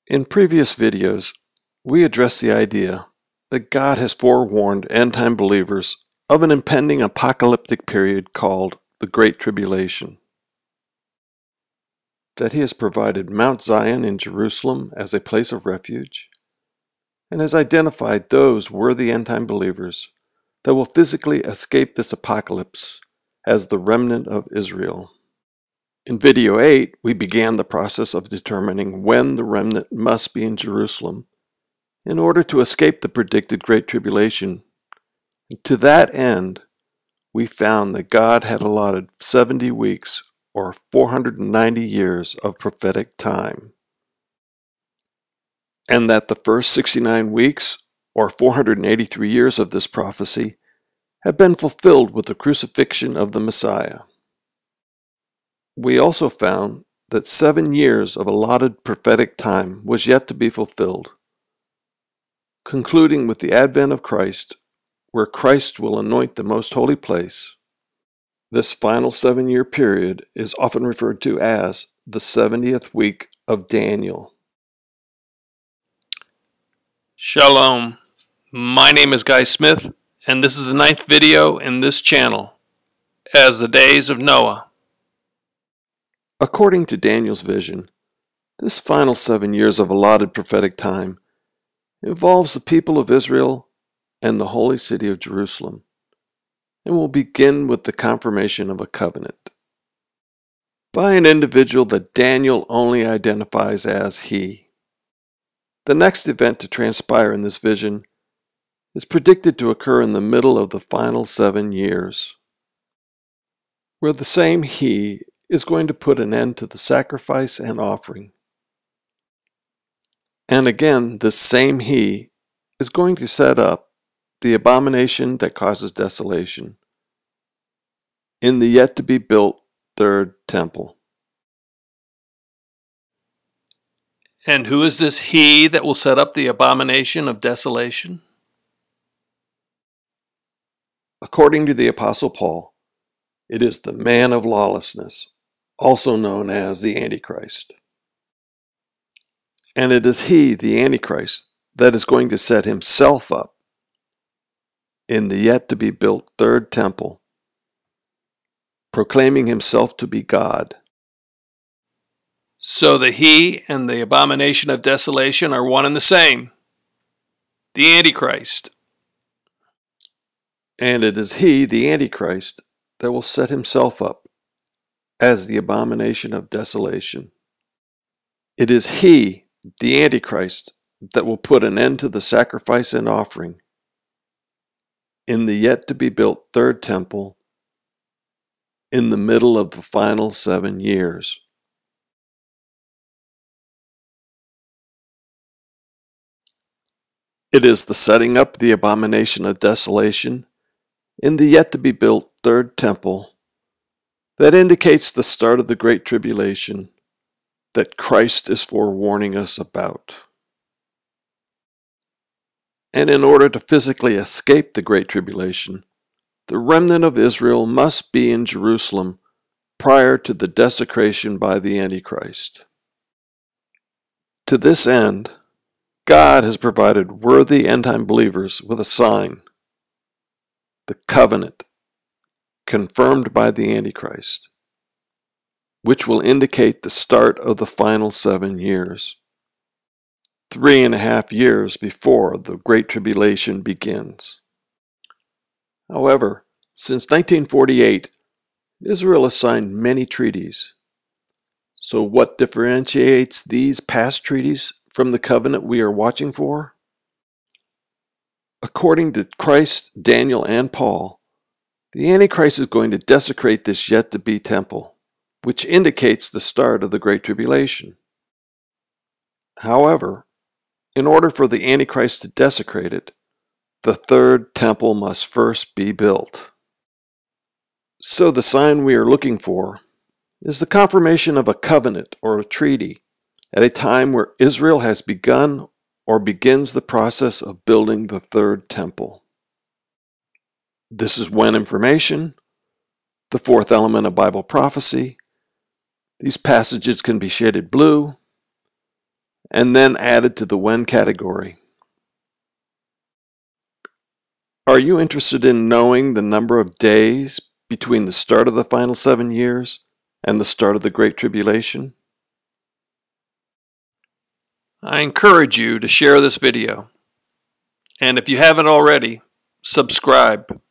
In previous videos, we addressed the idea that God has forewarned end-time believers of an impending apocalyptic period called the Great Tribulation, that He has provided Mount Zion in Jerusalem as a place of refuge, and has identified those worthy end-time believers that will physically escape this apocalypse as the remnant of Israel. In video 8, we began the process of determining when the remnant must be in Jerusalem in order to escape the predicted Great Tribulation. And to that end, we found that God had allotted 70 weeks or 490 years of prophetic time, and that the first 69 weeks or 483 years of this prophecy have been fulfilled with the crucifixion of the Messiah. We also found that 7 years of allotted prophetic time was yet to be fulfilled, concluding with the advent of Christ, where Christ will anoint the most holy place. This final 7-year period is often referred to as the 70th week of Daniel. Shalom. My name is Guy Smith, and this is the 9th video in this channel, As the Days of Noah. According to Daniel's vision, this final 7 years of allotted prophetic time involves the people of Israel and the holy city of Jerusalem, and will begin with the confirmation of a covenant by an individual that Daniel only identifies as he. The next event to transpire in this vision is predicted to occur in the middle of the final 7 years, where the same he is going to put an end to the sacrifice and offering. And again, this same he is going to set up the abomination that causes desolation in the yet-to-be-built third temple. And who is this he that will set up the abomination of desolation? According to the Apostle Paul, it is the man of lawlessness, also known as the Antichrist. And it is he, the Antichrist, that is going to set himself up in the yet-to-be-built third temple, proclaiming himself to be God. So the he and the abomination of desolation are one and the same, the Antichrist. And it is he, the Antichrist, that will set himself up as the abomination of desolation. It is he, the Antichrist, that will put an end to the sacrifice and offering in the yet-to-be-built third temple in the middle of the final 7 years. It is the setting up the abomination of desolation in the yet-to-be-built third temple that indicates the start of the Great Tribulation that Christ is forewarning us about. And in order to physically escape the Great Tribulation, the remnant of Israel must be in Jerusalem prior to the desecration by the Antichrist. To this end, God has provided worthy end-time believers with a sign, the covenant, confirmed by the Antichrist, which will indicate the start of the final 7 years, 3.5 years before the Great Tribulation begins. However, since 1948, Israel has signed many treaties. So what differentiates these past treaties from the covenant we are watching for? According to Christ, Daniel, and Paul, the Antichrist is going to desecrate this yet-to-be temple, which indicates the start of the Great Tribulation. However, in order for the Antichrist to desecrate it, the third temple must first be built. So the sign we are looking for is the confirmation of a covenant or a treaty at a time where Israel has begun or begins the process of building the third temple. This is when information, the fourth element of Bible prophecy, these passages can be shaded blue, and then added to the when category. Are you interested in knowing the number of days between the start of the final 7 years and the start of the Great Tribulation? I encourage you to share this video. And if you haven't already, subscribe.